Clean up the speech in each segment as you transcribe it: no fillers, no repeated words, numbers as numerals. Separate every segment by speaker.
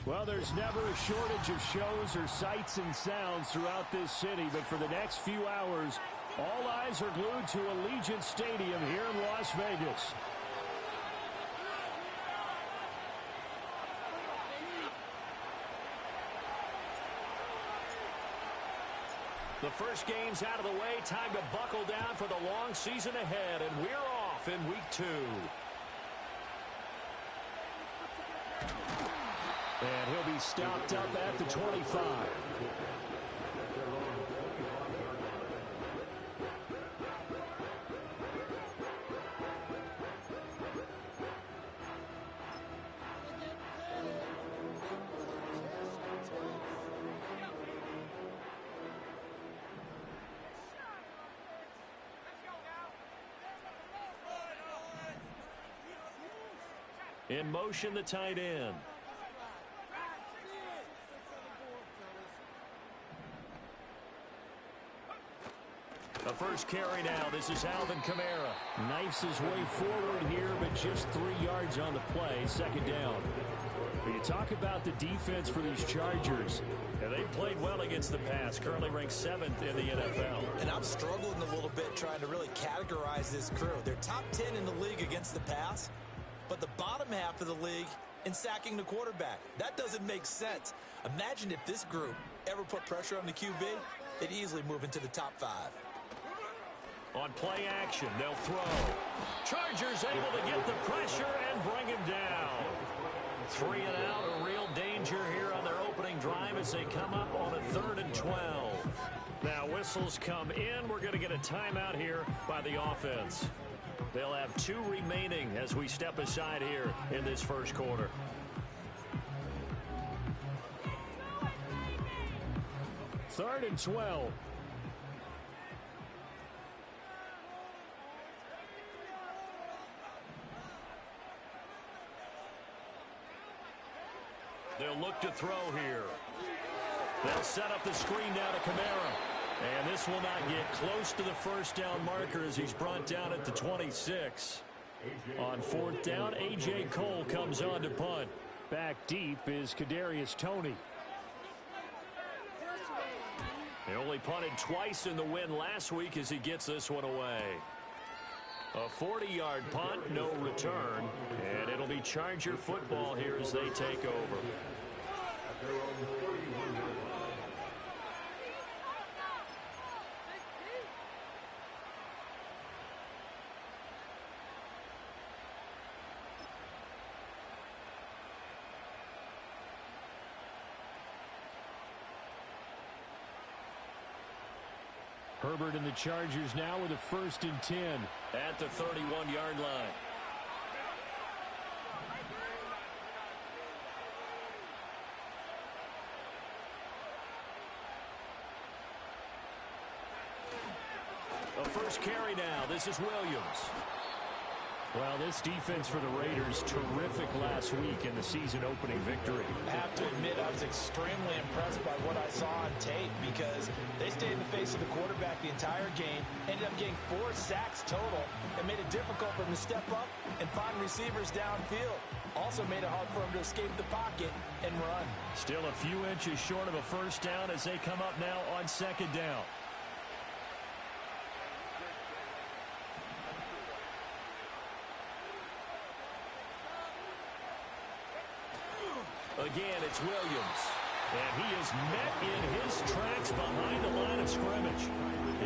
Speaker 1: Well, there's never a shortage of shows or sights and sounds throughout this city, but for the next few hours, all eyes are glued to Allegiant Stadium here in Las Vegas. The first game's out of the way. Time to buckle down for the long season ahead, and we're off in week 2. And he'll be stopped up at the 25. In motion, the tight end. The first carry now. This is Alvin Kamara. Knifes his way forward here, but just 3 yards on the play. Second down. When you talk about the defense for these Chargers, yeah, they've played well against the pass. Currently ranked 7th in the NFL.
Speaker 2: And I'm struggling a little bit trying to really categorize this crew. They're top 10 in the league against the pass, but the bottom half of the league in sacking the quarterback. That doesn't make sense. Imagine if this group ever put pressure on the QB, they'd easily move into the top 5.
Speaker 1: On play action, they'll throw. Chargers able to get the pressure and bring him down. 3 and out, a real danger here on their opening drive as they come up on a 3rd and 12. Now whistles come in. We're going to get a timeout here by the offense. They'll have 2 remaining as we step aside here in this first quarter. Third and 12. They'll look to throw here. They'll set up the screen down to Kamara. And this will not get close to the first down marker as he's brought down at the 26. On 4th down, A.J. Cole comes on to punt. Back deep is Kadarius Toney. He only punted twice in the win last week as he gets this one away. A 40-yard punt, no return, and it'll be Charger football here as they take over. Herbert and the Chargers now with a 1st and 10 at the 31-yard line. The first carry now. This is Williams. Well, this defense for the Raiders, terrific last week in the season-opening victory.
Speaker 2: I have to admit, I was extremely impressed by what I saw on tape because they stayed in the face of the quarterback the entire game, ended up getting 4 sacks total, and made it difficult for him to step up and find receivers downfield. Also made it hard for him to escape the pocket and run.
Speaker 1: Still a few inches short of a first down as they come up now on 2nd down. Again, it's Williams. And he is met in his tracks behind the line of scrimmage.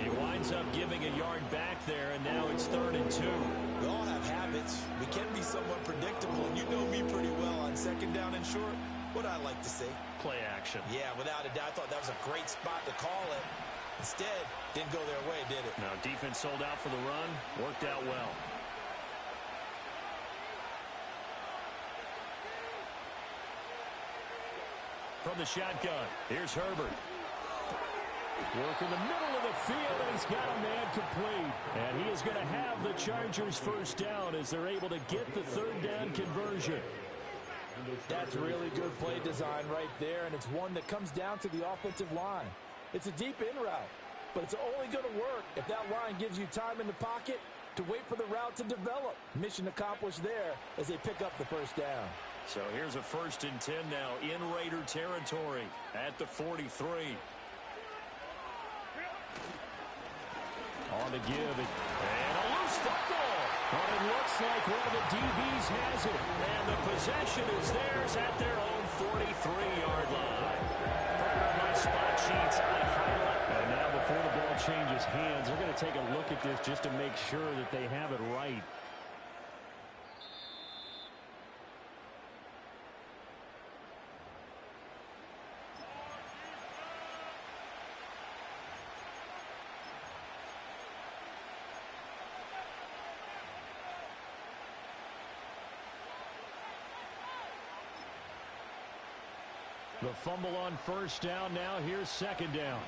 Speaker 1: He winds up giving a yard back there, and now it's 3rd and 2.
Speaker 2: We all have habits. We can be somewhat predictable, and you know me pretty well on 2nd down and short. What I like to say?
Speaker 1: Play action.
Speaker 2: Yeah, without a doubt. I thought that was a great spot to call it. Instead, didn't go their way, did it?
Speaker 1: Now, defense sold out for the run. Worked out well. From the shotgun, here's Herbert. Work in the middle of the field, and he's got a man complete. And he is going to have the Chargers first down as they're able to get the 3rd down conversion.
Speaker 3: That's really good play design right there, and it's one that comes down to the offensive line. It's a deep in route, but it's only going to work if that line gives you time in the pocket to wait for the route to develop. Mission accomplished there as they pick up the first down.
Speaker 1: So here's a 1st and 10 now in Raider territory at the 43. On the give. And a loose football. But it looks like one of the DBs has it. And the possession is theirs at their own 43-yard line. On my spot sheets, I highlight. And now before the ball changes hands, they're going to take a look at this just to make sure that they have it right. The fumble on 1st down. Now here's 2nd down.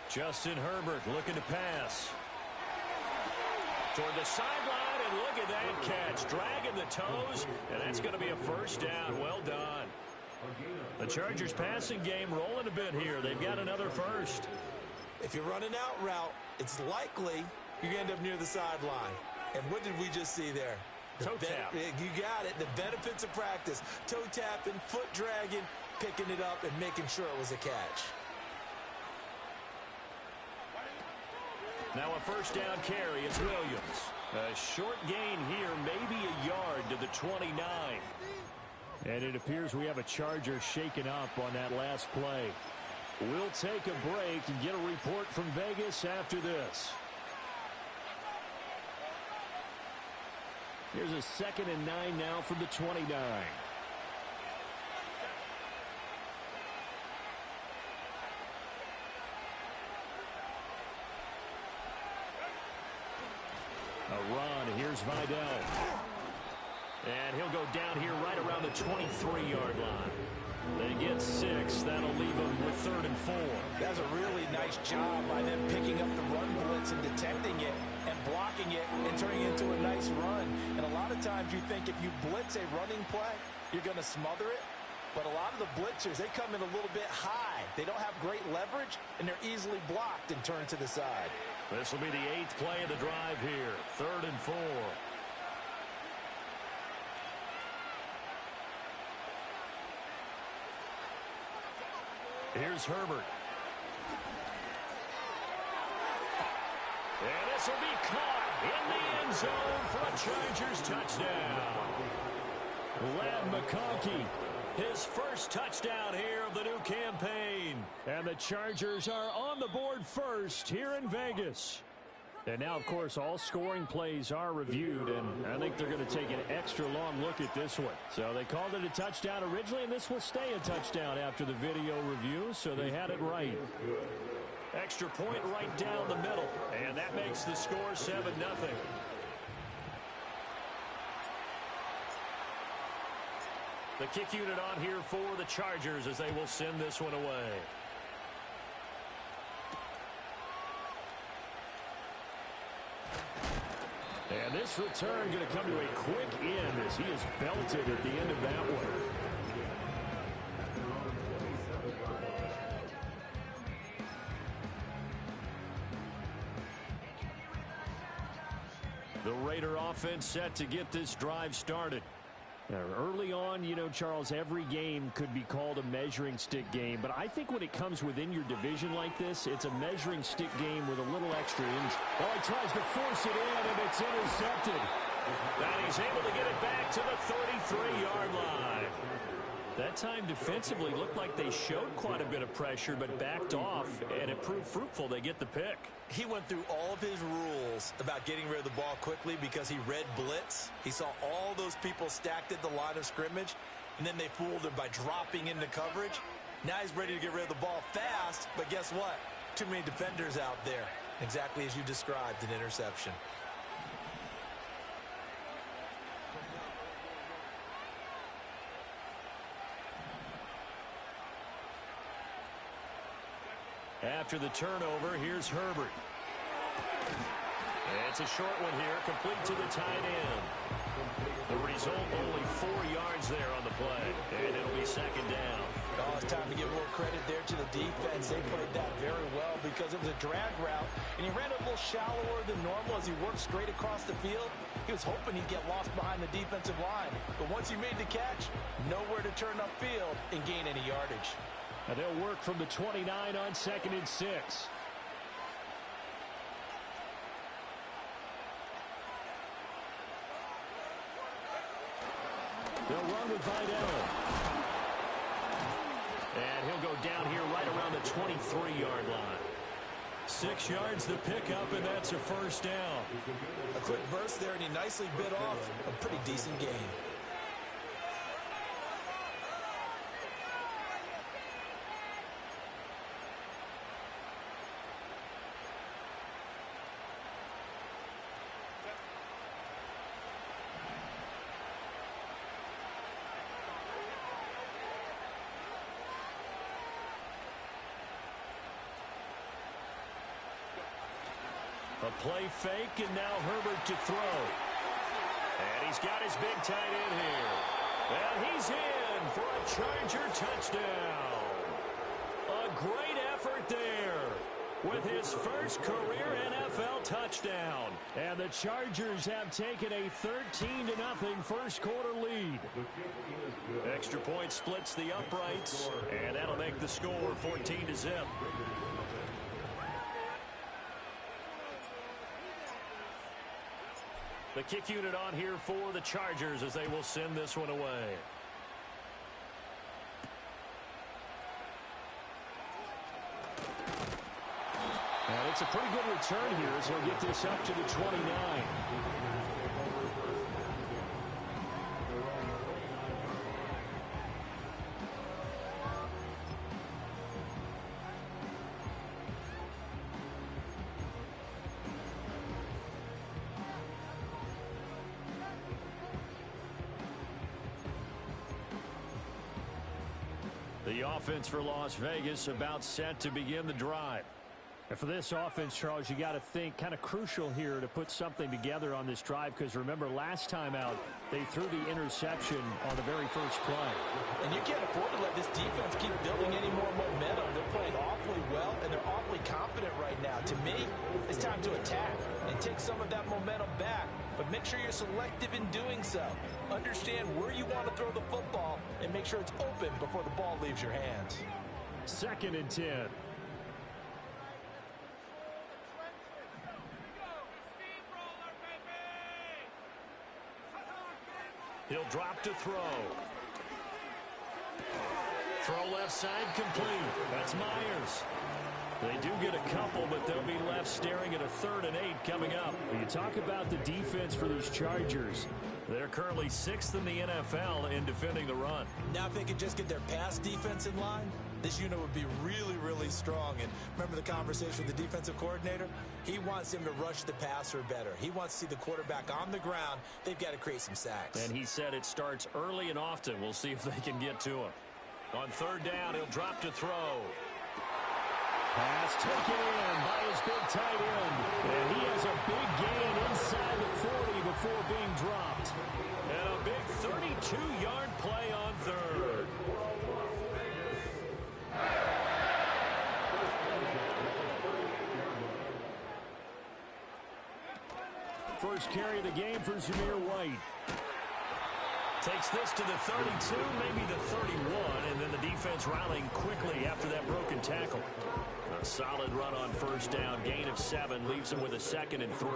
Speaker 1: Justin Herbert looking to pass. Toward the sideline, and look at that catch. Dragging the toes, and that's going to be a 1st down. Well done. The Chargers passing game rolling a bit here. They've got another 1st.
Speaker 2: If you're running out route, it's likely you're going to end up near the sideline. And what did we just see there?
Speaker 1: Toe tap.
Speaker 2: You got it. The benefits of practice. Toe tapping, foot dragging, picking it up, and making sure it was a catch.
Speaker 1: Now a 1st down carry is Williams. A short gain here, maybe a yard to the 29. And it appears we have a Charger shaken up on that last play. We'll take a break and get a report from Vegas after this. Here's a 2nd and 9 now from the 29. A run. Here's Vidal. And he'll go down here right around the 23-yard line. They get 6. That'll leave them with 3rd and 4.
Speaker 2: That's a really nice job by them picking up the run blitz and detecting it and blocking it and turning it into a nice run. And a lot of times you think if you blitz a running play, you're going to smother it. But a lot of the blitzers, they come in a little bit high. They don't have great leverage, and they're easily blocked and turned to the side.
Speaker 1: This will be the 8th play of the drive here. 3rd and 4. Here's Herbert. And this will be caught in the end zone for a Chargers touchdown. Ladd McConkey, his 1st touchdown here of the new campaign. And the Chargers are on the board 1st here in Vegas. And now, of course, all scoring plays are reviewed, and I think they're going to take an extra long look at this one. So they called it a touchdown originally, and this will stay a touchdown after the video review, so they had it right. Extra point right down the middle, and that makes the score 7-0. The kick unit on here for the Chargers as they will send this one away. And this return going to come to a quick end as he is belted at the end of that one. The Raider offense set to get this drive started. Now, early on, you know, Charles, every game could be called a measuring stick game. But I think when it comes within your division like this, it's a measuring stick game with a little extra inch. Oh, he tries to force it in, and it's intercepted. And he's able to get it back to the 33-yard line. That time defensively looked like they showed quite a bit of pressure, but backed off, and it proved fruitful. They get the pick.
Speaker 2: He went through all of his rules about getting rid of the ball quickly because he read blitz. He saw all those people stacked at the line of scrimmage, and then they fooled him by dropping into coverage. Now he's ready to get rid of the ball fast, but guess what? Too many defenders out there. Exactly as you described, an interception.
Speaker 1: After the turnover, here's Herbert. It's a short one here, complete to the tight end. The result, only 4 yards there on the play. And it'll be second down.
Speaker 2: Oh, it's time to give a little credit there to the defense. They played that very well because it was a drag route, and he ran a little shallower than normal as he worked straight across the field. He was hoping he'd get lost behind the defensive line. But once he made the catch, nowhere to turn upfield and gain any yardage.
Speaker 1: And they'll work from the 29 on 2nd and 6. They'll run with Vidal. And he'll go down here right around the 23-yard line. 6 yards the pickup, and that's a first down.
Speaker 2: A quick burst there, and he nicely bit off a pretty decent gain.
Speaker 1: A play fake, and now Herbert to throw. And he's got his big tight end here. And he's in for a Charger touchdown. A great effort there with his first career NFL touchdown. And the Chargers have taken a 13-0 first quarter lead. Extra point splits the uprights, and that'll make the score 14-0. The kick unit on here for the Chargers as they will send this one away. And it's a pretty good return here as he'll get this up to the 29. The offense for Las Vegas about set to begin the drive. And for this offense, Charles, you got to think kind of crucial here to put something together on this drive, because remember last time out they threw the interception on the very first play.
Speaker 2: And you can't afford to let this defense keep building any more momentum. They're playing awfully well, and they're awfully confident right now. To me, it's time to attack and take some of that momentum back. But make sure you're selective in doing so. Understand where you want to throw the football and make sure it's open before the ball leaves your hands.
Speaker 1: 2nd and 10. He'll drop to throw. Throw left side complete. That's Myers. They do get a couple, but they'll be left staring at a 3rd and 8 coming up. When you talk about the defense for these Chargers, they're currently 6th in the NFL in defending the run.
Speaker 2: Now if they could just get their pass defense in line, this unit would be really, really strong. And remember the conversation with the defensive coordinator? He wants them to rush the passer better. He wants to see the quarterback on the ground. They've got to create some sacks.
Speaker 1: And he said it starts early and often. We'll see if they can get to him. On 3rd down, he'll drop to throw. Pass taken in by his big tight end. And he has a big gain inside the 40 before being dropped. And a big 32-yard play on 3rd. First carry of the game for Zamir White. Takes this to the 32, maybe the 31, and then the defense rallying quickly after that broken tackle. A solid run on 1st down, gain of 7, leaves him with a 2nd and 3.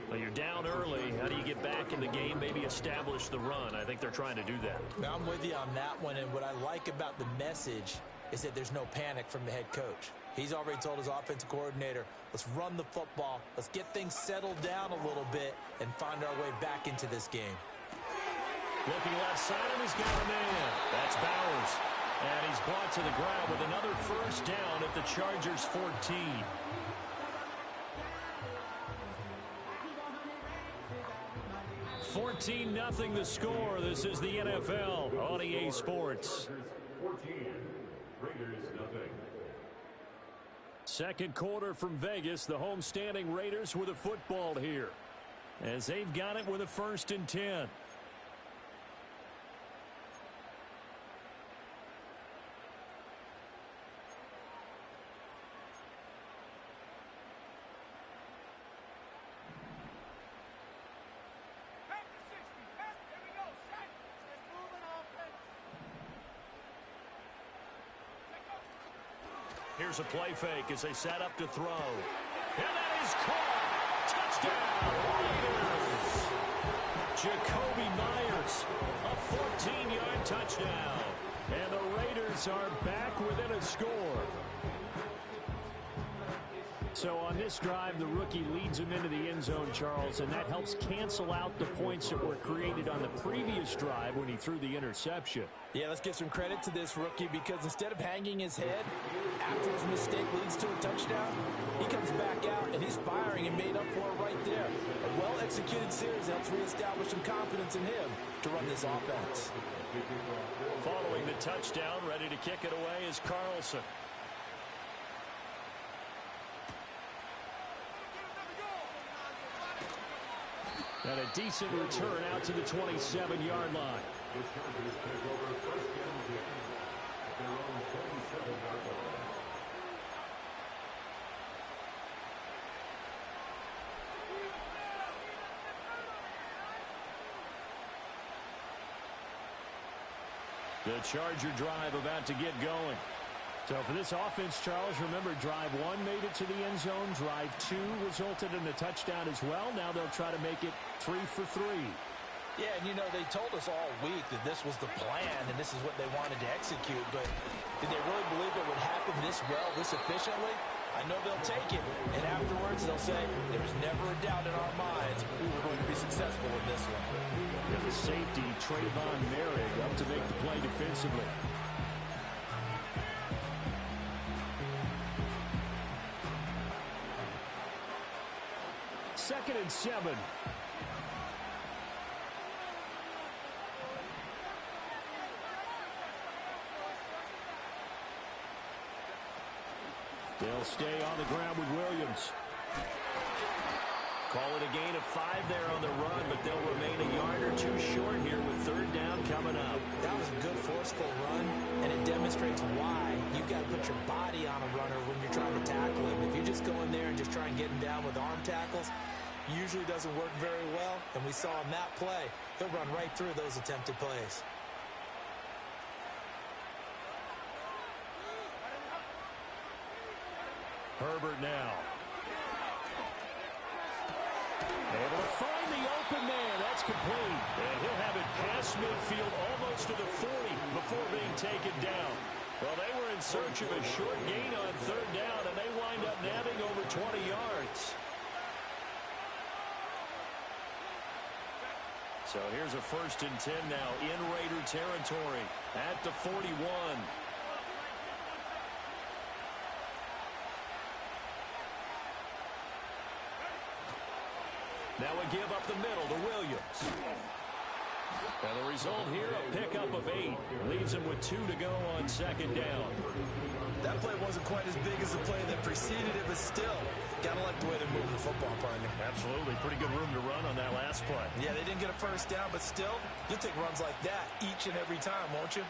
Speaker 1: Well, you're down early. How do you get back in the game, maybe establish the run? I think they're trying to do that.
Speaker 2: Now, I'm with you on that one, and what I like about the message is that there's no panic from the head coach. He's already told his offensive coordinator, let's run the football, let's get things settled down a little bit, and find our way back into this game.
Speaker 1: Looking left side, and he's got a man. That's Bowers. And he's brought to the ground with another first down at the Chargers' 14. $14-0 the score. This is the NFL on EA Sports.
Speaker 4: 14, Raiders nothing.
Speaker 1: Second quarter from Vegas. The homestanding Raiders with a football here, as they've got it with a 1st and 10. Here's a play fake as they set up to throw. And that is caught. Touchdown, Raiders. Jacoby Myers, a 14-yard touchdown. And the Raiders are back within a score. So on this drive, the rookie leads him into the end zone, Charles, and that helps cancel out the points that were created on the previous drive when he threw the interception.
Speaker 2: Yeah, let's give some credit to this rookie because instead of hanging his head after his mistake leads to a touchdown, he comes back out and he's firing and made up for it right there. A well-executed series helps reestablish some confidence in him to run this offense.
Speaker 1: Following the touchdown, ready to kick it away is Carlson. And a decent return out to the 27-yard line. The Charger drive about to get going. So for this offense, Charles, remember, drive 1 made it to the end zone. Drive 2 resulted in a touchdown as well. Now they'll try to make it 3 for 3.
Speaker 2: Yeah, and you know, they told us all week that this was the plan and this is what they wanted to execute. But did they really believe it would happen this well, this efficiently? I know they'll take it. And afterwards, they'll say, there was never a doubt in our minds we were going to be successful in this one.
Speaker 1: Yeah, the safety, Trayvon Merrick, up to make the play defensively. Second and 7. They'll stay on the ground with Williams. Call it a gain of 5 there on the run, but they'll remain a yard or 2 short here with third down coming up.
Speaker 2: That was a good forceful run, and it demonstrates why you've got to put your body on a runner when you're trying to tackle him. If you just go in there and just try and get him down with arm tackles, usually doesn't work very well, and we saw in that play, he'll run right through those attempted plays.
Speaker 1: Herbert now. Able to find the open man. That's complete. And he'll have it past midfield almost to the 40 before being taken down. Well, they were in search of a short gain on third down, and they wind up nabbing over 20 yards. So here's a 1st and 10 now in Raider territory at the 41. Now a give up the middle to Williams. And the result here, a pickup of 8. Leaves him with 2 to go on second down.
Speaker 2: That play wasn't quite as big as the play that preceded it, but still, gotta like the way they're moving the football, partner.
Speaker 1: Absolutely. Pretty good room to run on that last play.
Speaker 2: Yeah, they didn't get a first down, but still, you'll take runs like that each and every time, won't you?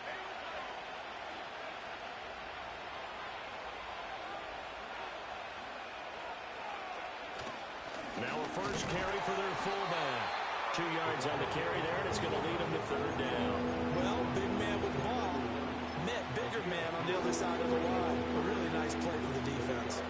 Speaker 1: Now a first carry for their fullback. 2 yards on the carry there, and it's going to lead them to third down.
Speaker 2: Well, big man with the ball met bigger man on the other side of the line. A really nice play for the defense.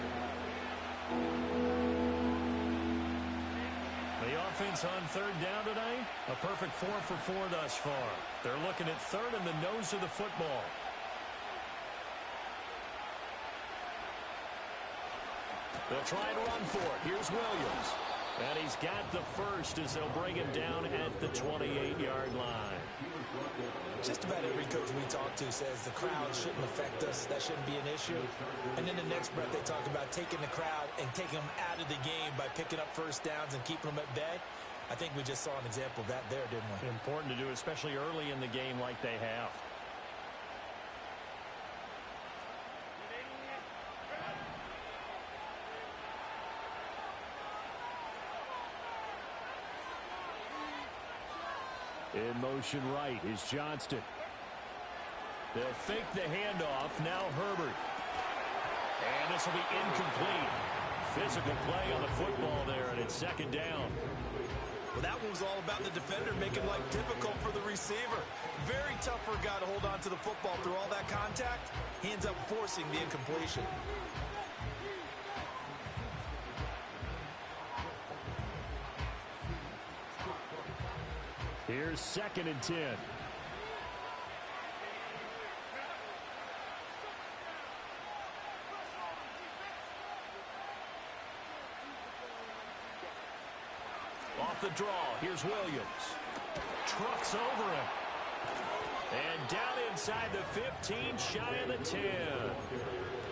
Speaker 1: The offense on third down today, a perfect 4 for 4 thus far. They're looking at third in the nose of the football. They'll try and run for it. Here's Williams. And he's got the first as they'll bring him down at the 28-yard line.
Speaker 2: Just about every coach we talk to says the crowd shouldn't affect us. That shouldn't be an issue. And then the next breath they talk about taking the crowd and taking them out of the game by picking up first downs and keeping them at bay. I think we just saw an example of that there, didn't we?
Speaker 1: Important to do, especially early in the game like they have. In motion right is Johnston. They'll fake the handoff. Now Herbert. And this will be incomplete. Physical play on the football there, and it's second down.
Speaker 2: Well, that one was all about the defender making life difficult for the receiver. Very tough for a guy to hold on to the football through all that contact. He ends up forcing the incompletion.
Speaker 1: Here's 2nd and 10. Off the draw, here's Williams. Trucks over him. And down inside the 15, shy of the 10.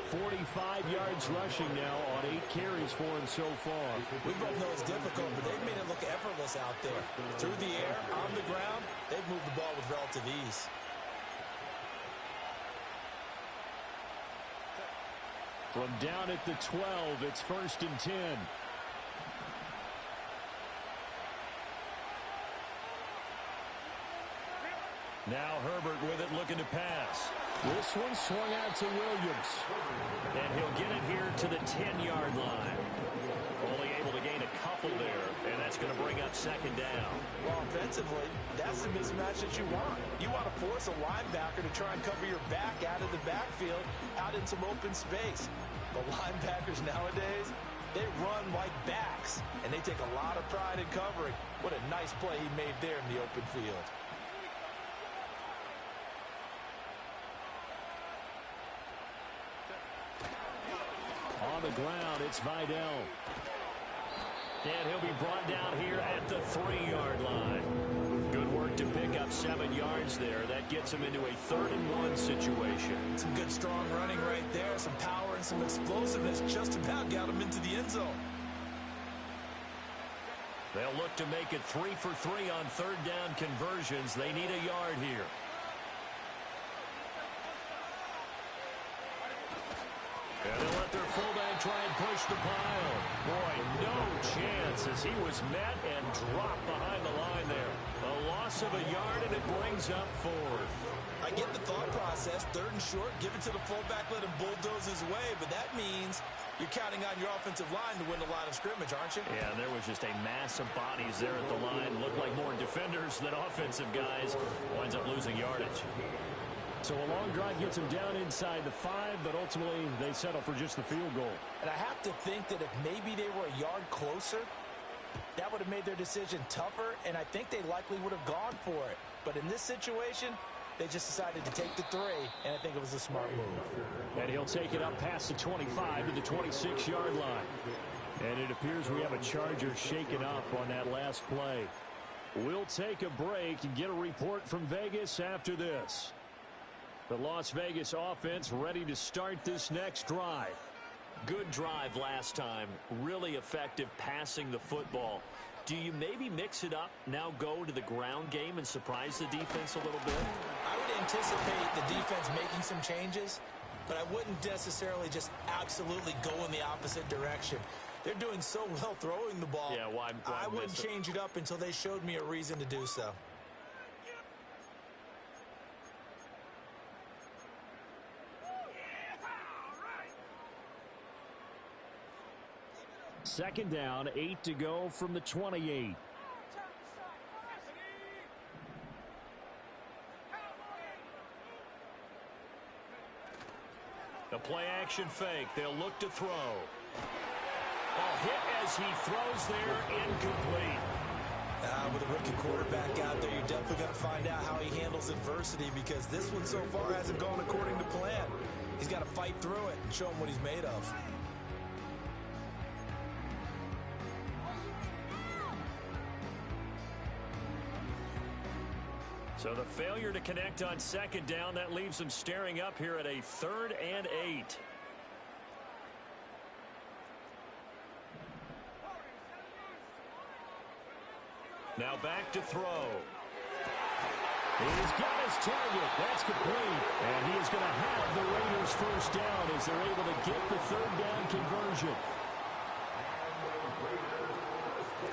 Speaker 1: 45 yards rushing now on 8 carries for him so far.
Speaker 2: We both know it's difficult, but they've made it look effortless out there. Through the air, on the ground, they've moved the ball with relative ease.
Speaker 1: From down at the 12, it's 1st and 10. Now Herbert with it, looking to pass. This one swung out to Williams. And he'll get it here to the 10-yard line. Only able to gain a couple there, and that's going to bring up 2nd down.
Speaker 2: Well, offensively, that's the mismatch that you want. You want to force a linebacker to try and cover your back out of the backfield, out in some open space. The linebackers nowadays, they run like backs, and they take a lot of pride in covering. What a nice play he made there in the open field.
Speaker 1: On the ground, it's Vidal. And he'll be brought down here at the 3-yard line. Good work to pick up 7 yards there. That gets him into a 3rd and 1 situation.
Speaker 2: Some good strong running right there. Some power and some explosiveness just about got him into the end zone.
Speaker 1: They'll look to make it 3 for 3 on 3rd down conversions. They need a yard here. And they'll let their fullback try and push the pile. Boy, no chance as he was met and dropped behind the line there. A loss of a yard, and it brings up 4th.
Speaker 2: I get the thought process. 3rd and short, give it to the fullback, let him bulldoze his way. But that means you're counting on your offensive line to win the line of scrimmage, aren't you?
Speaker 1: Yeah, there was just a mass of bodies there at the line. Looked like more defenders than offensive guys. Winds up losing yardage. So a long drive gets them down inside the 5, but ultimately they settle for just the field goal.
Speaker 2: And I have to think that if maybe they were a yard closer, that would have made their decision tougher, and I think they likely would have gone for it. But in this situation, they just decided to take the 3, and I think it was a smart move.
Speaker 1: And he'll take it up past the 25 to the 26-yard line. And it appears we have a Charger shaken up on that last play. We'll take a break and get a report from Vegas after this. The Las Vegas offense ready to start this next drive. Good drive last time. Really effective passing the football. Do you maybe mix it up, now go to the ground game and surprise the defense a little bit?
Speaker 2: I would anticipate the defense making some changes, but I wouldn't necessarily just absolutely go in the opposite direction. They're doing so well throwing the ball.
Speaker 1: Yeah, why
Speaker 2: I wouldn't change it up until they showed me a reason to do so.
Speaker 1: Second down, 8 to go from the 28. The play action fake. They'll look to throw. Ball hit as he throws there, incomplete.
Speaker 2: With a rookie quarterback out there, you're definitely going to find out how he handles adversity, because this one so far hasn't gone according to plan. He's got to fight through it and show him what he's made of.
Speaker 1: So the failure to connect on second down, that leaves them staring up here at a 3rd and 8. Now back to throw. He's got his target. That's complete. And he is going to have the Raiders first down as they're able to get the 3rd down conversion.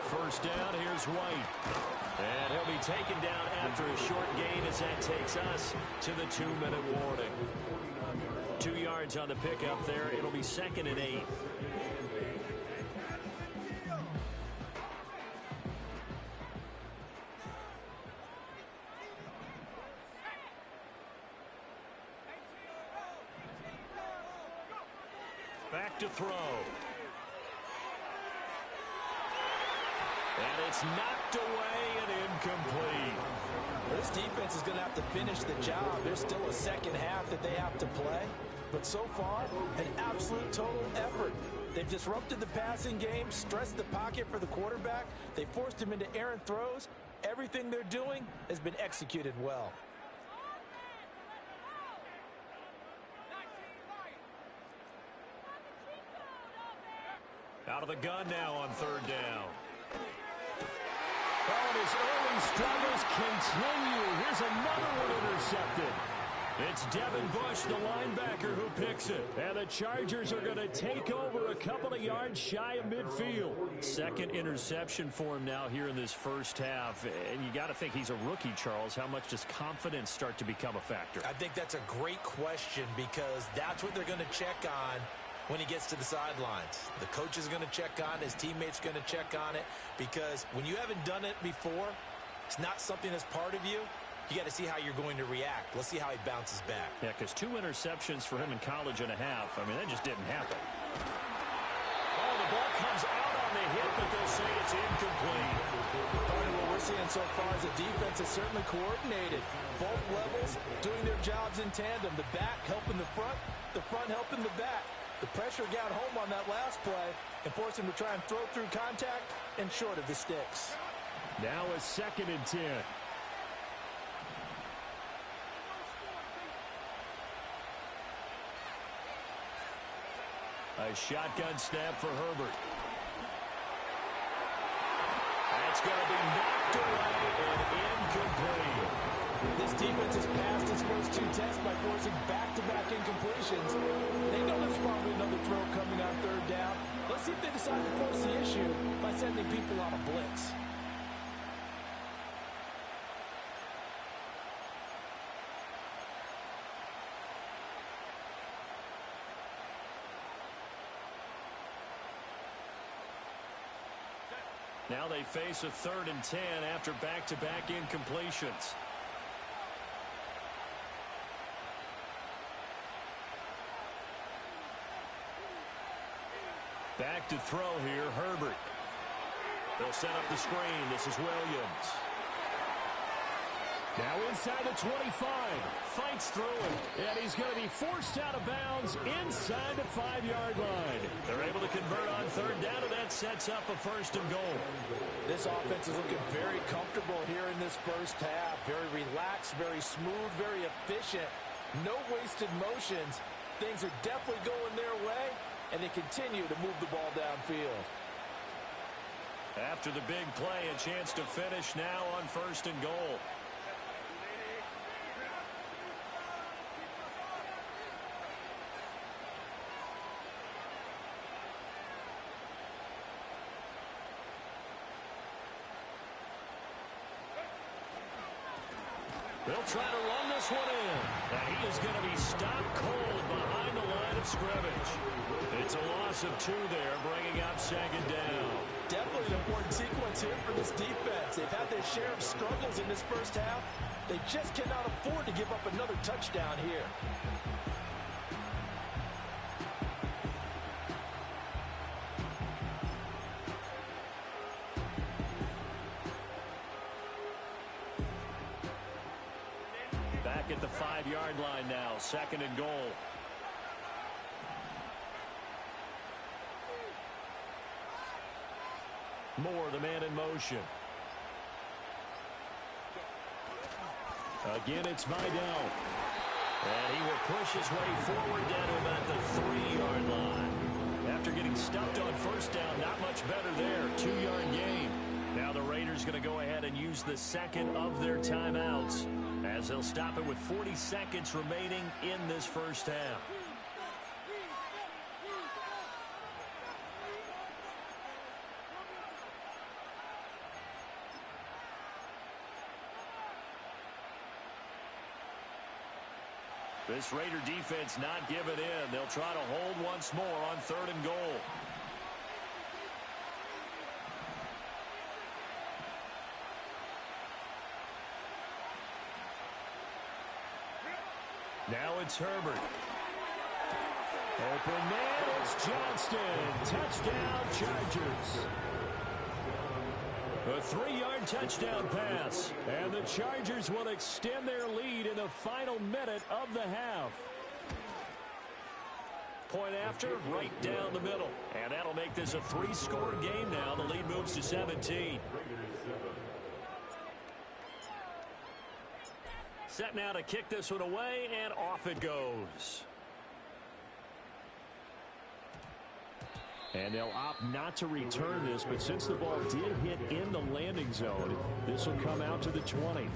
Speaker 1: First down, here's White. And he'll be taken down after a short gain as that takes us to the 2-minute warning. 2 yards on the pickup there. It'll be 2nd and 8. to throw. And it's knocked away and incomplete.
Speaker 2: This defense is going to have to finish the job. There's still a second half that they have to play. But so far, an absolute total effort. They've disrupted the passing game, stressed the pocket for the quarterback. They forced him into errant throws. Everything they're doing has been executed well.
Speaker 1: Out of the gun now on third down.
Speaker 5: Oh, his early struggles continue. Here's another one intercepted.
Speaker 1: It's Devin Bush, the linebacker, who picks it.
Speaker 5: And the Chargers are going to take over a couple of yards shy of midfield.
Speaker 1: Second interception for him now here in this first half. And you got to think he's a rookie, Charles. How much does confidence start to become a factor?
Speaker 2: I think that's a great question because that's what they're going to check on when he gets to the sidelines. The coach is going to check on it. His teammates are going to check on it because when you haven't done it before, it's not something that's part of you. You got to see how you're going to react. Let's see how he bounces back.
Speaker 1: Yeah, because 2 interceptions for him in college and a half. I mean, that just didn't happen. Oh, the ball comes out on the hit, but they'll say it's incomplete.
Speaker 2: Part of what we're seeing so far is the defense is certainly coordinated. Both levels doing their jobs in tandem. The back helping the front helping the back. The pressure got home on that last play and forced him to try and throw through contact and short of the sticks.
Speaker 5: Now a 2nd and 10.
Speaker 1: A shotgun snap for Herbert. That's going to be knocked away and incomplete.
Speaker 2: This defense has passed its first 2 tests by forcing back-to-back incompletions. They know there's probably another throw coming on third down. Let's see if they decide to force the issue by sending people on a blitz.
Speaker 1: Now they face a 3rd and 10 after back-to-back incompletions. Back to throw here, Herbert. They'll set up the screen. This is Williams.
Speaker 5: Now inside the 25.
Speaker 1: Fights through it.
Speaker 5: And he's going to be forced out of bounds inside the 5-yard line.
Speaker 1: They're able to convert on third down, and that sets up a 1st and goal.
Speaker 2: This offense is looking very comfortable here in this first half. Very relaxed, very smooth, very efficient. No wasted motions. Things are definitely going their way, and they continue to move the ball downfield.
Speaker 1: After the big play, a chance to finish now on 1st and goal. They'll try to run this one in. And he is going to be stopped cold behind the line of scrimmage. It's a loss of 2 there, bringing up 2nd down.
Speaker 2: Definitely an important sequence here for this defense. They've had their share of struggles in this first half. They just cannot afford to give up another touchdown here.
Speaker 1: Back at the 5-yard line now, 2nd and goal. Moore, the man in motion. Again, it's Vidal. And he will push his way forward down to about the 3-yard line. After getting stuffed on 1st down, not much better there. 2-yard gain. Now the Raiders going to go ahead and use the 2nd of their timeouts, as they'll stop it with 40 seconds remaining in this first half. This Raider defense not giving in. They'll try to hold once more on 3rd and goal. Now it's Herbert.
Speaker 5: Open man, it's Johnston. Touchdown, Chargers. A 3-yard touchdown pass. And the Chargers will extend their lead in the final minute of the half.
Speaker 1: Point after, right down the middle. And that'll make this a 3-score game now. The lead moves to 17. Set now to kick this one away, and off it goes.
Speaker 5: And they'll opt not to return this, but since the ball did hit in the landing zone, this will come out to the 20.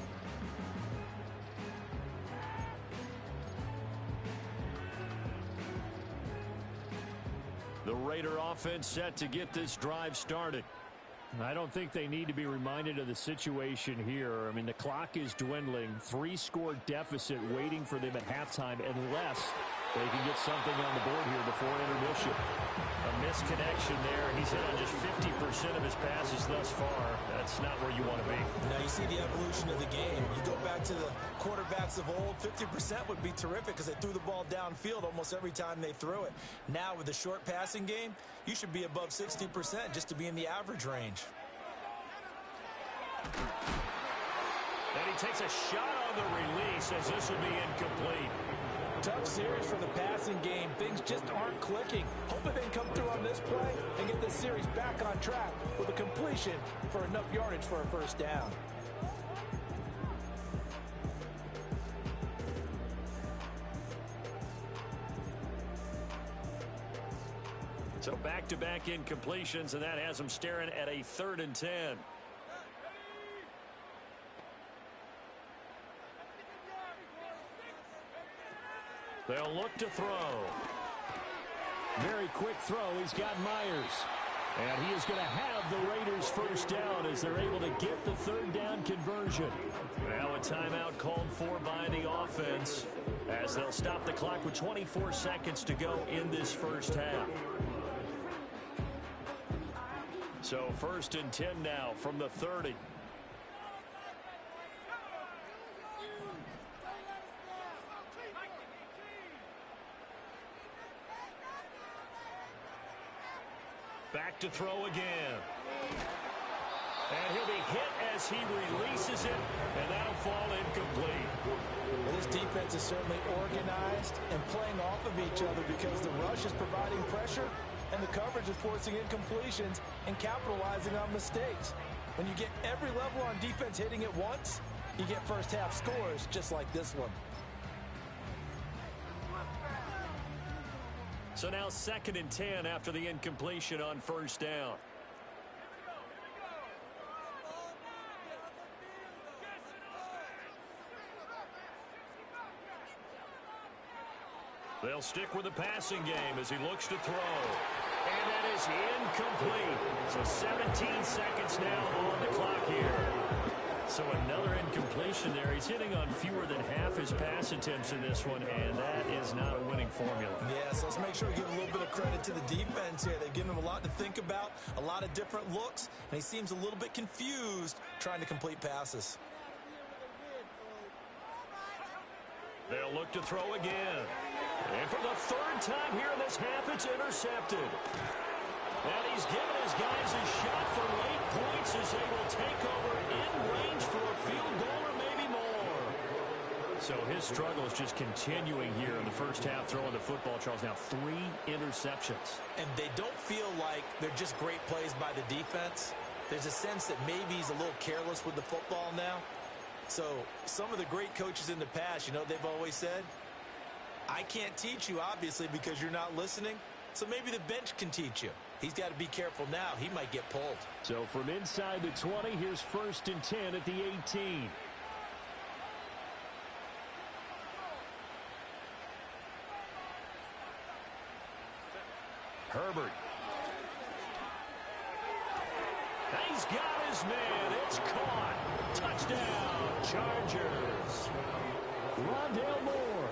Speaker 1: The Raider offense set to get this drive started.
Speaker 5: I don't think they need to be reminded of the situation here. I mean, the clock is dwindling. 3-score deficit waiting for them at halftime unless they can get something on the board here before intermission.
Speaker 1: A misconnection there. He's hit on just 50% of his passes thus far. That's not where you want to be.
Speaker 2: Now you see the evolution of the game. You go back to the quarterbacks of old, 50% would be terrific because they threw the ball downfield almost every time they threw it. Now with the short passing game, you should be above 60% just to be in the average range.
Speaker 1: And he takes a shot on the release as this will be incomplete.
Speaker 3: Tough series for the passing game. Things just aren't clicking. Hoping they can come through on this play and get this series back on track with a completion for enough yardage for a first down.
Speaker 1: So back-to-back incompletions, and that has them staring at a 3rd and 10. They'll look to throw.
Speaker 5: Very quick throw. He's got Myers. And he is going to have the Raiders first down as they're able to get the 3rd down conversion.
Speaker 1: Now a timeout called for by the offense as they'll stop the clock with 24 seconds to go in this first half. So 1st and 10 now from the 30. Back to throw again. And he'll be hit as he releases it, and that'll fall incomplete.
Speaker 3: Well, this defense is certainly organized and playing off of each other because the rush is providing pressure and the coverage is forcing incompletions and capitalizing on mistakes. When you get every level on defense hitting at once, you get first half scores just like this one.
Speaker 1: So now 2nd and 10 after the incompletion on 1st down. They'll stick with the passing game as he looks to throw. And that is incomplete. So 17 seconds now on the clock here. So another incompletion there. He's hitting on fewer than half his pass attempts in this one, and that is not a winning formula.
Speaker 2: Yeah, so let's make sure we give a little bit of credit to the defense here. They've given him a lot to think about, a lot of different looks, and he seems a little bit confused trying to complete passes.
Speaker 1: They'll look to throw again. And for the 3rd time here in this half, it's intercepted. And he's given his guys a shot for late points as they will take over in range for a field goal or maybe more. So his struggle is just continuing here in the first half throwing the football, Charles. Now 3 interceptions.
Speaker 2: And they don't feel like they're just great plays by the defense. There's a sense that maybe he's a little careless with the football now. So some of the great coaches in the past, you know, they've always said, I can't teach you, obviously, because you're not listening. So maybe the bench can teach you. He's got to be careful now. He might get pulled.
Speaker 5: So from inside the 20, here's 1st and 10 at the 18.
Speaker 1: Herbert. He's got his man. It's caught. Touchdown, Chargers.
Speaker 5: Rondale Moore.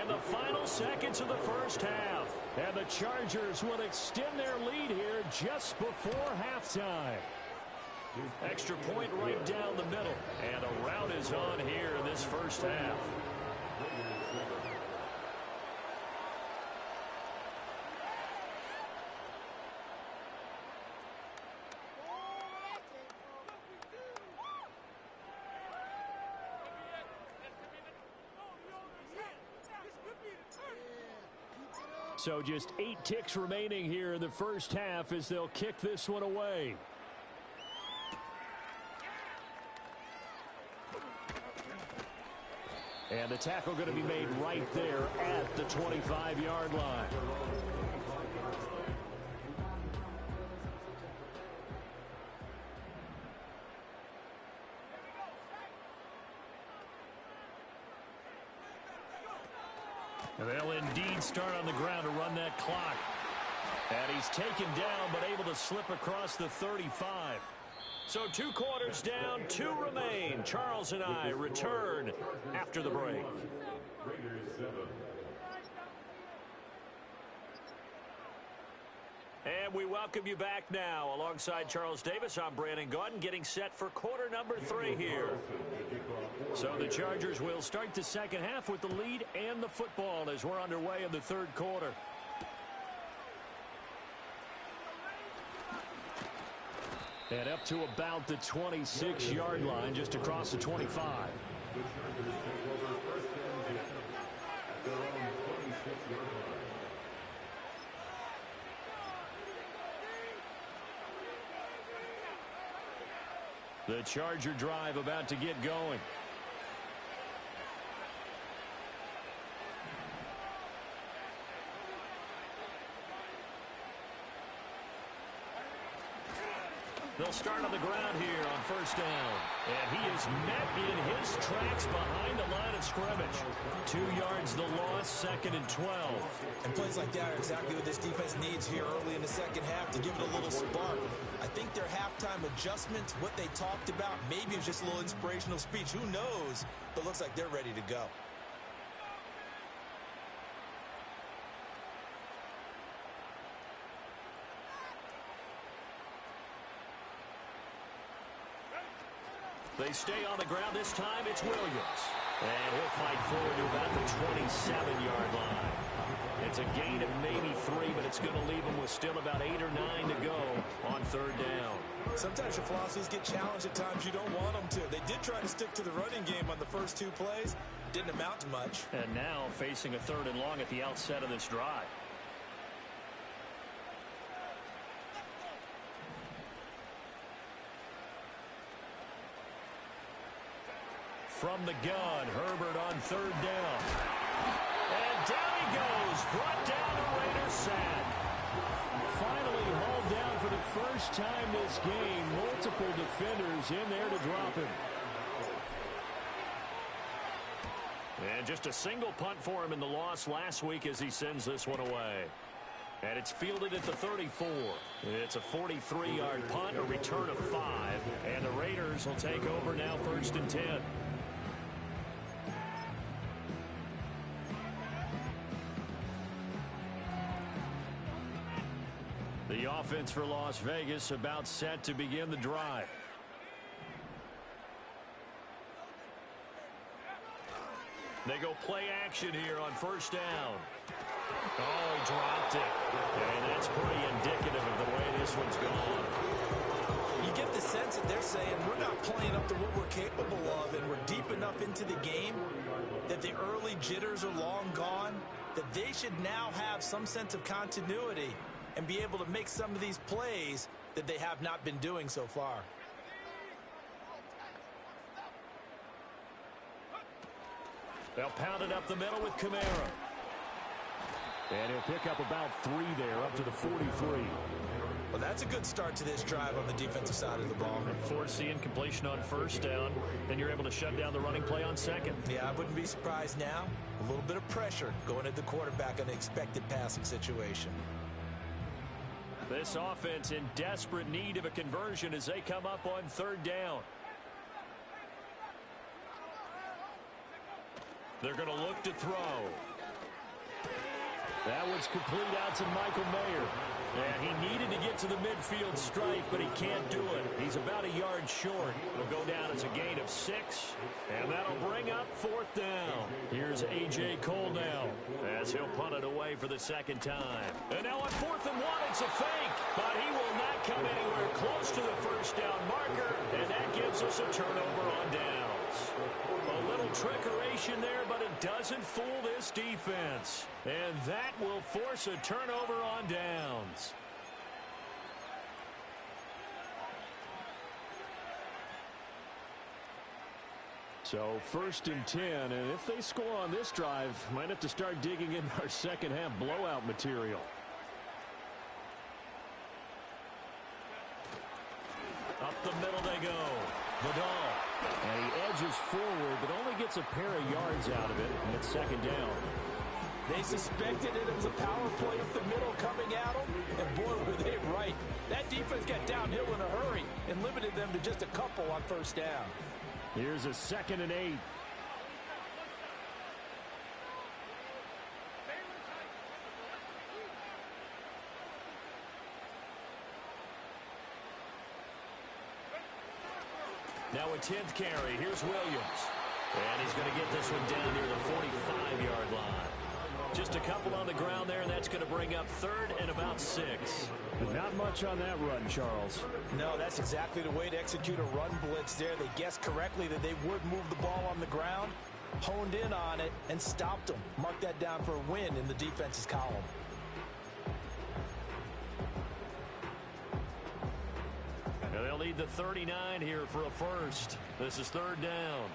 Speaker 1: In the final seconds of the first half.
Speaker 5: And the Chargers will extend their lead here just before halftime.
Speaker 1: Extra point right down the middle. And a rout is on here in this first half.
Speaker 5: So just 8 ticks remaining here in the first half as they'll kick this one away. And the tackle going to be made right there at the 25-yard line. They'll indeed start on the ground to run that clock. And he's taken down but able to slip across the 35. So 2 quarters down, 2 remain. Charles and I return after the break.
Speaker 4: Raiders 7.
Speaker 1: And we welcome you back now. Alongside Charles Davis, I'm Brandon Gaudin, getting set for quarter number 3 here. So the Chargers will start the second half with the lead and the football as we're underway in the third quarter. And up to about the 26-yard line, just across the 25.
Speaker 4: The Chargers take over first and 10 at their own 26-yard line.
Speaker 1: The Charger drive about to get going. They'll start on the ground here on first down. And he is met in his tracks behind the line of scrimmage. 2 yards the loss, 2nd and 12.
Speaker 2: And plays like that are exactly what this defense needs here early in the second half to give it a little spark. I think their halftime adjustments, what they talked about, maybe it was just a little inspirational speech. Who knows? But looks like they're ready to go.
Speaker 1: They stay on the ground. This time it's Williams. And he'll fight forward to about the 27-yard line. It's a gain of maybe 3, but it's going to leave him with still about 8 or 9 to go on third down.
Speaker 2: Sometimes your philosophies get challenged at times you don't want them to. They did try to stick to the running game on the first 2 plays. Didn't amount to much.
Speaker 5: And now facing a 3rd and long at the outset of this drive. From the gun, Herbert on 3rd down. And down he goes, brought down the Raiders sack. Finally hauled down for the first time this game. Multiple defenders in there to drop him. And just a single punt for him in the loss last week as he sends this one away. And it's fielded at the 34. It's a 43-yard punt, a return of 5. And the Raiders will take over now 1st and 10. The offense for Las Vegas about set to begin the drive. They go play action here on first down. Oh, he dropped it. And that's pretty indicative of the way this one's gone.
Speaker 2: You get the sense that they're saying we're not playing up to what we're capable of, and we're deep enough into the game that the early jitters are long gone, that they should now have some sense of continuity and be able to make some of these plays that they have not been doing so far.
Speaker 5: They'll pound it up the middle with Kamara. And he'll pick up about 3 there, up to the 43.
Speaker 2: Well, that's a good start to this drive on the defensive side of the ball.
Speaker 5: Force the incompletion on first down. Then you're able to shut down the running play on second.
Speaker 2: Yeah, I wouldn't be surprised now. A little bit of pressure going at the quarterback in an expected passing situation.
Speaker 5: This offense in desperate need of a conversion as they come up on 3rd down. They're going to look to throw. That one's complete out to Michael Mayer. And he needed to get to the midfield stripe, but he can't do it. He's about a yard short. It'll go down as a gain of 6, and that'll bring up 4th down. Here's A.J. Cole now as he'll punt it away for the 2nd time. And now on 4th and 1, it's a fake, but he will not come anywhere close to the first down marker, and that gives us a turnover on down.
Speaker 1: A little trickeration there, but it doesn't fool this defense. And that will force a turnover on downs.
Speaker 5: So 1st and 10, and if they score on this drive, might have to start digging in our second half blowout material.
Speaker 1: Up the middle they go. Vidal.
Speaker 5: And he edges forward, but only gets a pair of yards out of it, and it's 2nd down.
Speaker 3: They suspected it was a power play up the middle coming at them, and boy, were they right. That defense got downhill in a hurry and limited them to just a couple on 1st down.
Speaker 5: Here's a 2nd and 8.
Speaker 1: Now a 10th carry. Here's Williams. And he's going to get this one down near the 45-yard line. Just a couple on the ground there, and that's going to bring up 3rd and about 6.
Speaker 5: Not much on that run, Charles.
Speaker 3: No, that's exactly the way to execute a run blitz there. They guessed correctly that they would move the ball on the ground, honed in on it, and stopped them. Mark that down for a win in the defense's column.
Speaker 1: Now they'll need the 39 here for a first. This is 3rd down.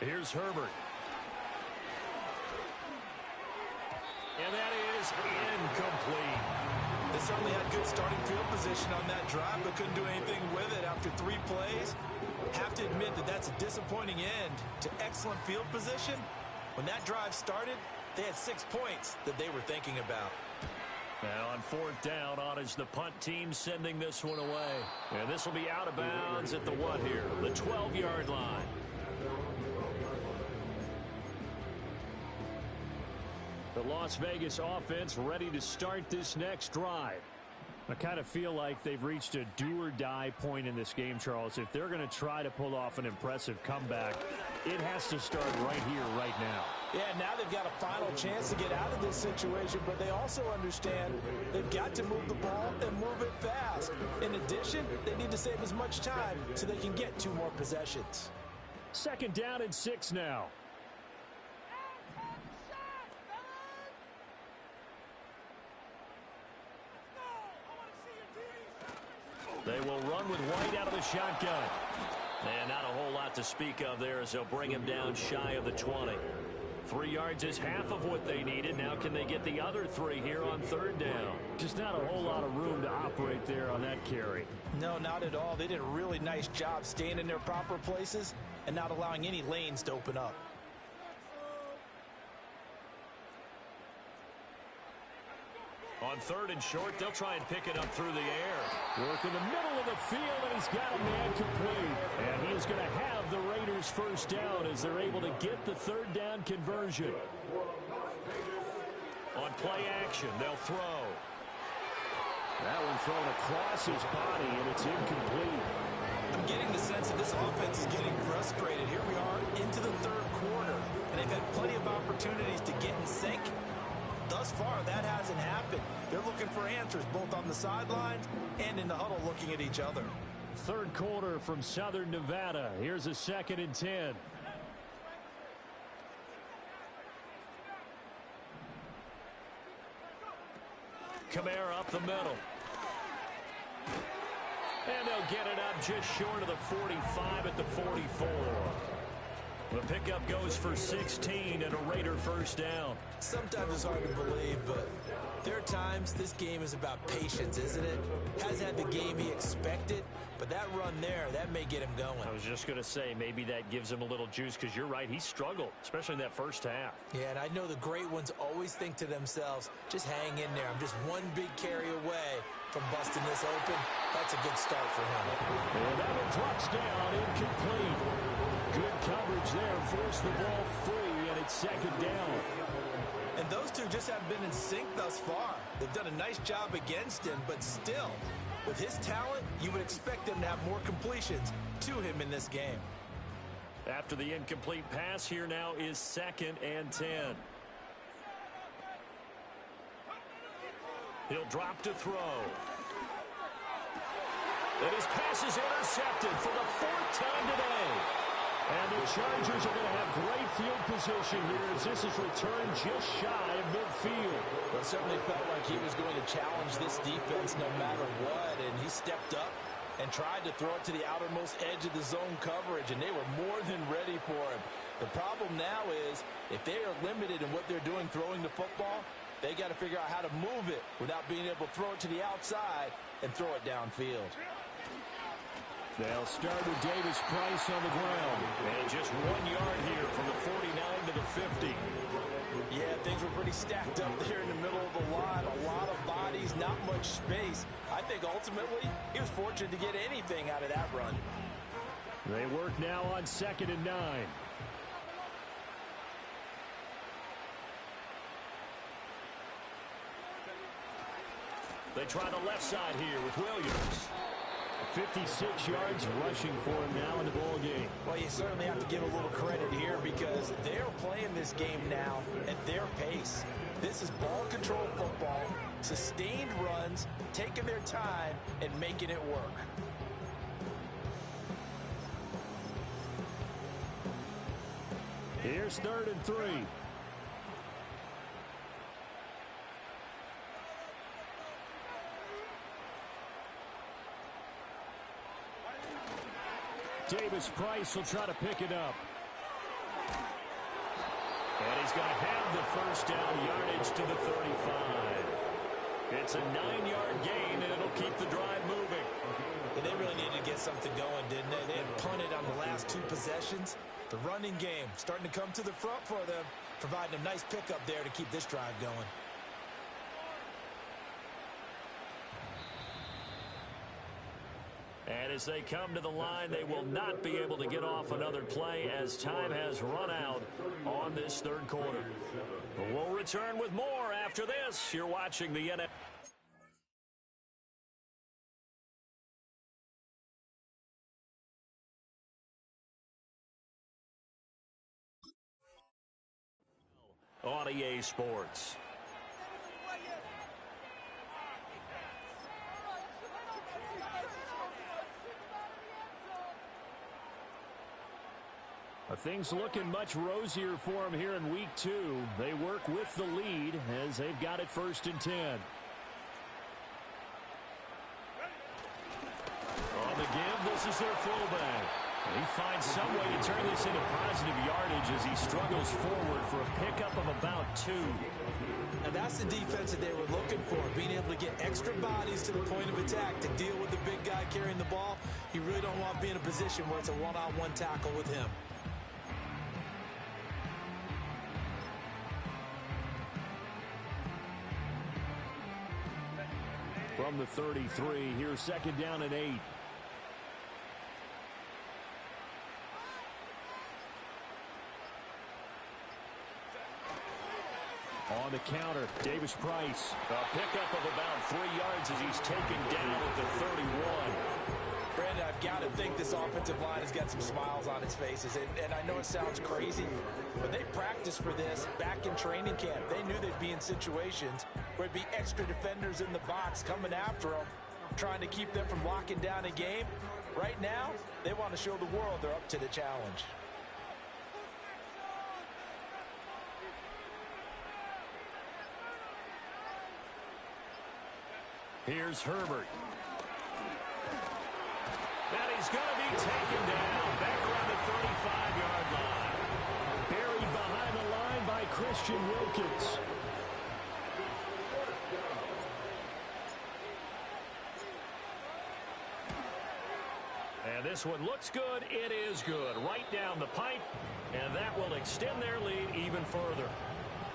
Speaker 1: Here's Herbert. And that is incomplete.
Speaker 3: They certainly had good starting field position on that drive, but couldn't do anything with it after 3 plays. Have to admit that that's a disappointing end to excellent field position. When that drive started, they had 6 points that they were thinking about.
Speaker 1: Now on 4th down, on is the punt team sending this one away. And this will be out of bounds at the what here? The 12-yard line.
Speaker 5: The Las Vegas offense ready to start this next drive. I kind of feel like they've reached a do-or-die point in this game, Charles. If they're going to try to pull off an impressive comeback, it has to start right here, right now.
Speaker 3: Yeah, now they've got a final chance to get out of this situation, but they also understand they've got to move the ball and move it fast. In addition, they need to save as much time so they can get 2 more possessions.
Speaker 5: 2nd down and 6 now.
Speaker 1: They will run with White out of the shotgun. And not a whole lot to speak of there as they'll bring him down shy of the 20. 3 yards is half of what they needed. Now can they get the other 3 here on 3rd down?
Speaker 5: Just not a whole lot of room to operate there on that carry.
Speaker 3: No, not at all. They did a really nice job staying in their proper places and not allowing any lanes to open up.
Speaker 1: On 3rd and short, they'll try and pick it up through the air.
Speaker 5: Work in the middle of the field, and he's got a man complete. And he is going to have the Raiders 1st down as they're able to get the 3rd down conversion.
Speaker 1: On play action, they'll throw.
Speaker 5: That one thrown across his body, and it's incomplete.
Speaker 3: I'm getting the sense that this offense is getting frustrated. Here we are into the 3rd quarter, and they've had plenty of opportunities to get in sync. Thus far, that hasn't happened. They're looking for answers both on the sidelines and in the huddle looking at each other.
Speaker 5: 3rd quarter from Southern Nevada. Here's a 2nd and 10.
Speaker 1: Kamara up the middle. And they'll get it up just short of the 45 at the 44. The pickup goes for 16 and a Raider 1st down.
Speaker 3: Sometimes it's hard to believe, but there are times this game is about patience, isn't it? Hasn't had the game he expected, but that run there, that may get him going.
Speaker 1: I was just going to say, maybe that gives him a little juice, because you're right, he struggled, especially in that 1st half.
Speaker 3: Yeah, and I know the great ones always think to themselves, just hang in there. I'm just one big carry away from busting this open. That's a good start for him.
Speaker 5: And that one drops down, incomplete. Good coverage there, forced the ball free, and it's 2nd down.
Speaker 3: And those two just haven't been in sync thus far. They've done a nice job against him, but still, with his talent, you would expect him to have more completions to him in this game.
Speaker 1: After the incomplete pass, here now is 2nd and 10. He'll drop to throw. And his pass is intercepted for the 4th time today.
Speaker 5: And the Chargers are going to have great field position here as this is returned just shy of midfield.
Speaker 2: Well, it certainly felt like he was going to challenge this defense no matter what, and he stepped up and tried to throw it to the outermost edge of the zone coverage, and they were more than ready for him. The problem now is if they are limited in what they're doing throwing the football, they got to figure out how to move it without being able to throw it to the outside and throw it downfield.
Speaker 5: They'll start with Davis Price on the ground.
Speaker 1: And just 1 yard here from the 49 to the 50.
Speaker 2: Yeah, things were pretty stacked up there in the middle of the line. A lot of bodies, not much space. I think ultimately he was fortunate to get anything out of that run.
Speaker 5: They work now on 2nd and 9.
Speaker 1: They try the left side here with Williams.
Speaker 5: 56 yards rushing for him now in the ball game.
Speaker 2: Well, you certainly have to give a little credit here because they're playing this game now at their pace. This is ball control football, sustained runs, taking their time and making it work.
Speaker 5: Here's 3rd and 3. Davis Price will try to pick it up.
Speaker 1: And he's going to have the first down yardage to the 35. It's a 9-yard gain, and it'll keep the drive moving.
Speaker 2: And they really needed to get something going, didn't they? They had punted on the last 2 possessions. The running game starting to come to the front for them, providing a nice pickup there to keep this drive going.
Speaker 1: And as they come to the line, they will not be able to get off another play as time has run out on this 3rd quarter. But we'll return with more after this. You're watching the NFL. On EA Sports.
Speaker 5: Things looking much rosier for them here in week 2. They work with the lead as they've got it 1st and 10.
Speaker 1: On the give, this is their fullback. He finds some way to turn this into positive yardage as he struggles forward for a pickup of about 2.
Speaker 2: And that's the defense that they were looking for, being able to get extra bodies to the point of attack to deal with the big guy carrying the ball. You really don't want to be in a position where it's a one-on-one tackle with him.
Speaker 5: From the 33, here's 2nd down and 8. On the counter, Davis Price.
Speaker 1: A pickup of about 3 yards as he's taken down at the 31.
Speaker 2: Brandon, I've got to think this offensive line has got some smiles on its faces. And I know it sounds crazy, but they practiced for this back in training camp. They knew they'd be in situations where it'd be extra defenders in the box coming after them, trying to keep them from locking down a game. Right now, they want to show the world they're up to the challenge.
Speaker 1: Here's Herbert. And he's going to be taken down back around the 35-yard line.
Speaker 5: Buried behind the line by Christian Wilkins.
Speaker 1: And this one looks good. It is good. Right down the pipe. And that will extend their lead even further.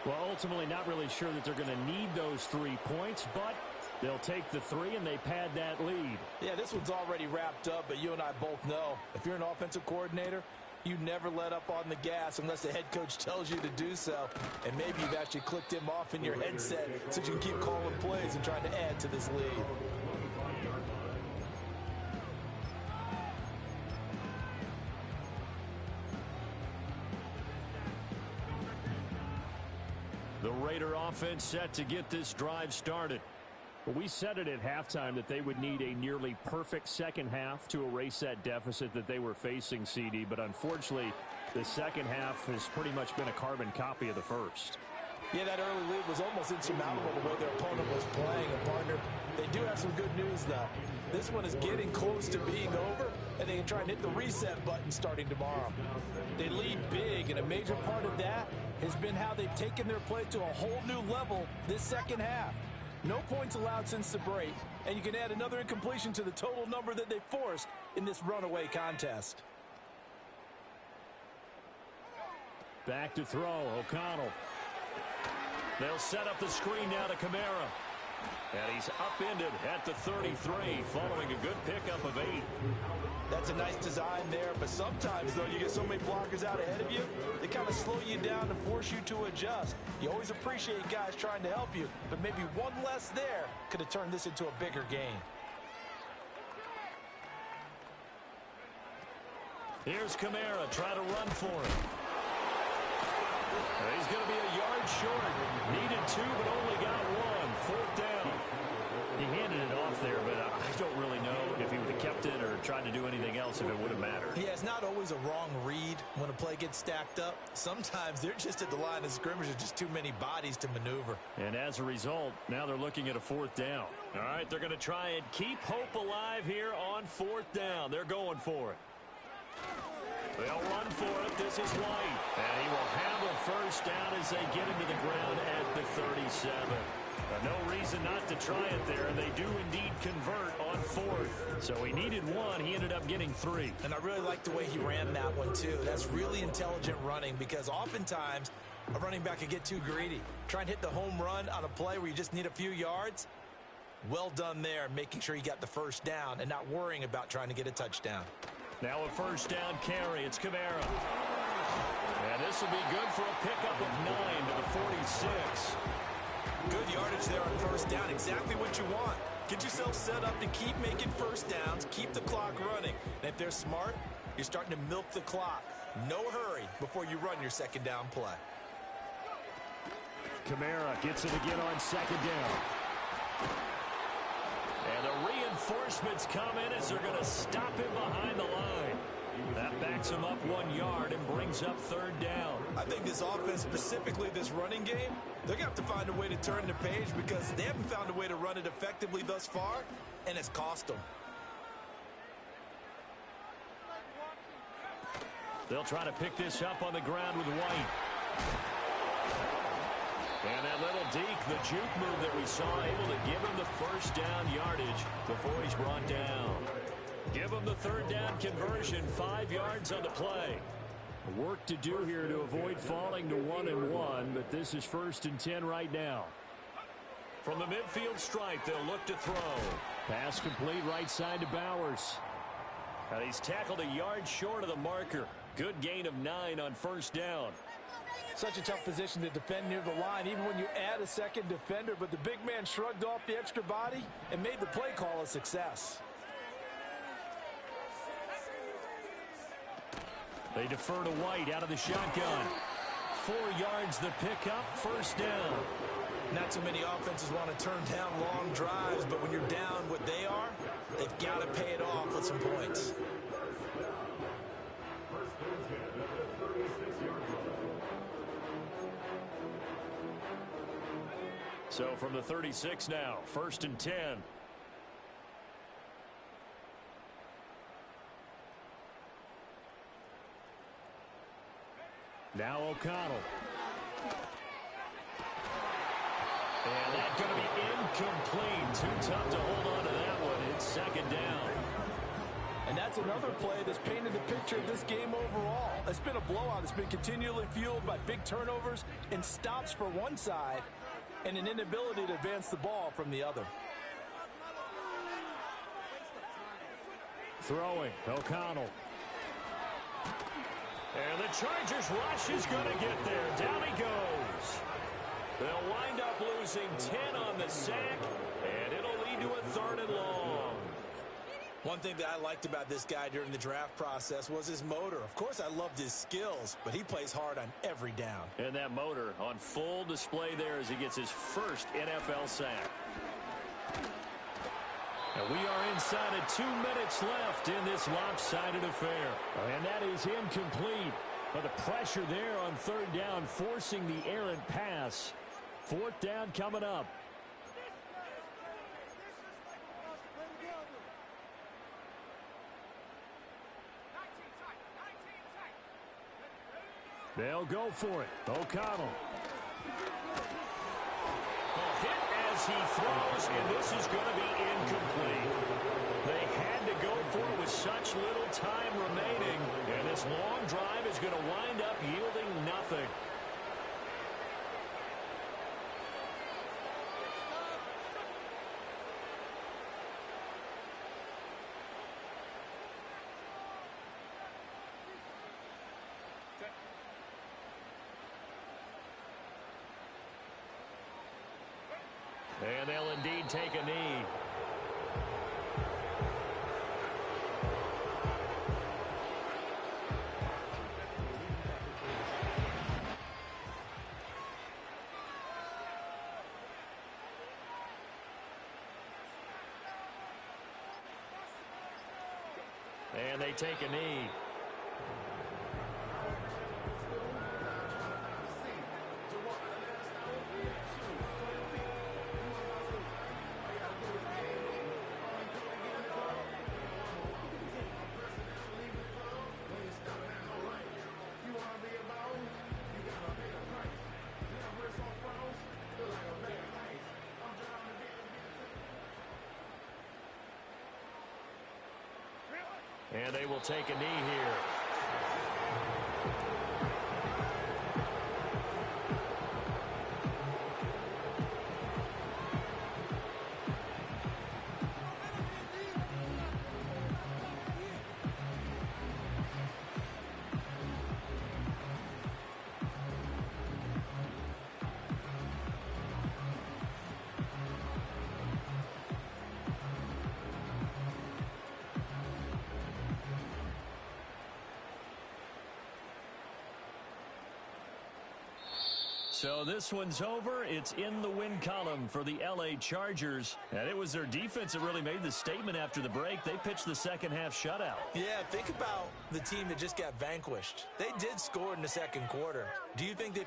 Speaker 5: Well, ultimately not really sure that they're going to need those 3 points, but they'll take the 3 and they pad that lead.
Speaker 2: Yeah, this one's already wrapped up, but you and I both know if you're an offensive coordinator, you never let up on the gas unless the head coach tells you to do so. And maybe you've actually clicked him off in your headset so you can keep calling plays and trying to add to this lead.
Speaker 1: The Raider offense set to get this drive started.
Speaker 5: Well, we said it at halftime that they would need a nearly perfect second half to erase that deficit that they were facing, CD. But unfortunately, the second half has pretty much been a carbon copy of the first.
Speaker 3: Yeah, that early lead was almost insurmountable the way their opponent was playing. And, partner, they do have some good news, though. This one is getting close to being over, and they can try and hit the reset button starting tomorrow. They lead big, and a major part of that has been how they've taken their play to a whole new level this second half. No points allowed since the break, and you can add another incompletion to the total number that they forced in this runaway contest.
Speaker 5: Back to throw, O'Connell.
Speaker 1: They'll set up the screen now to Kamara. And he's upended at the 33 following a good pickup of 8.
Speaker 3: That's a nice design there, but sometimes, though, you get so many blockers out ahead of you, they kind of slow you down and force you to adjust. You always appreciate guys trying to help you, but maybe one less there could have turned this into a bigger game.
Speaker 1: Here's Kamara trying to run for him. He's going to be a yard short. Needed 2, but only got 1. 4th down.
Speaker 5: He handed it off there, but I don't really know if he would have kept it or tried to do anything else if it would have mattered.
Speaker 3: Yeah, it's not always a wrong read when a play gets stacked up. Sometimes they're just at the line of scrimmage with just too many bodies to maneuver.
Speaker 5: And as a result, now they're looking at a 4th down.
Speaker 1: All right, they're going to try and keep hope alive here on 4th down. They're going for it. They'll run for it. This is White. And he will handle first down as they get into the ground at the 37. No reason not to try it there, and they do indeed convert on 4th. So he needed 1. He ended up getting 3.
Speaker 3: And I really like the way he ran that one, too. That's really intelligent running because oftentimes a running back can get too greedy. Try and hit the home run on a play where you just need a few yards. Well done there, making sure you got the first down and not worrying about trying to get a touchdown.
Speaker 1: Now a first down carry. It's Kamara. And this will be good for a pickup of 9 to the 46.
Speaker 3: Good yardage there on first down. Exactly what you want. Get yourself set up to keep making first downs, keep the clock running. And if they're smart, you're starting to milk the clock. No hurry before you run your second down play.
Speaker 5: Kamara gets it again on 2nd down.
Speaker 1: And the reinforcements come in as they're going to stop him behind the line. That backs him up 1 yard and brings up 3rd down.
Speaker 3: I think this offense, specifically this running game, they're going to have to find a way to turn the page because they haven't found a way to run it effectively thus far, and it's cost them.
Speaker 1: They'll try to pick this up on the ground with White. And that little deke, the juke move that we saw, able to give him the first down yardage before he's brought down. Give him the 3rd down conversion, 5 yards on the play.
Speaker 5: Work to do here to avoid falling to 1-1, but this is 1st and 10 right now.
Speaker 1: From the midfield stripe, they'll look to throw.
Speaker 5: Pass complete right side to Bowers.
Speaker 1: And he's tackled a yard short of the marker. Good gain of 9 on 1st down.
Speaker 3: Such a tough position to defend near the line, even when you add a second defender, but the big man shrugged off the extra body and made the play call a success.
Speaker 1: They defer to White out of the shotgun. 4 yards the pickup, 1st down.
Speaker 3: Not too many offenses want to turn down long drives, but when you're down what they are, they've got to pay it off with some points.
Speaker 1: So from the 36 now, 1st and 10.
Speaker 5: Now O'Connell.
Speaker 1: And that's going to be incomplete. Too tough to hold on to that one. It's 2nd down.
Speaker 3: And that's another play that's painted the picture of this game overall. It's been a blowout. It's been continually fueled by big turnovers and stops for one side and an inability to advance the ball from the other.
Speaker 5: Throwing, O'Connell.
Speaker 1: And the Chargers rush is going to get there. Down he goes. They'll wind up losing 10 on the sack, and it'll lead to a 3rd and long.
Speaker 3: One thing that I liked about this guy during the draft process was his motor. Of course, I loved his skills, but he plays hard on every down.
Speaker 1: And that motor on full display there as he gets his first NFL sack. And we are inside of 2 minutes left in this lopsided affair.
Speaker 5: And that is incomplete. But the pressure there on third down, forcing the errant pass. Fourth down coming up. They'll go for it. O'Connell.
Speaker 1: Hit as he throws, and this is going to be incomplete. They had to go for it with such little time remaining, and this long drive is going to wind up yielding nothing. And they'll indeed take a knee. And they take a knee. And they will take a knee here. So this one's over. It's in the win column for the L.A. Chargers. And it was their defense that really made the statement after the break. They pitched the second half shutout.
Speaker 2: Yeah, think about the team that just got vanquished. They did score in the second quarter. Do you think they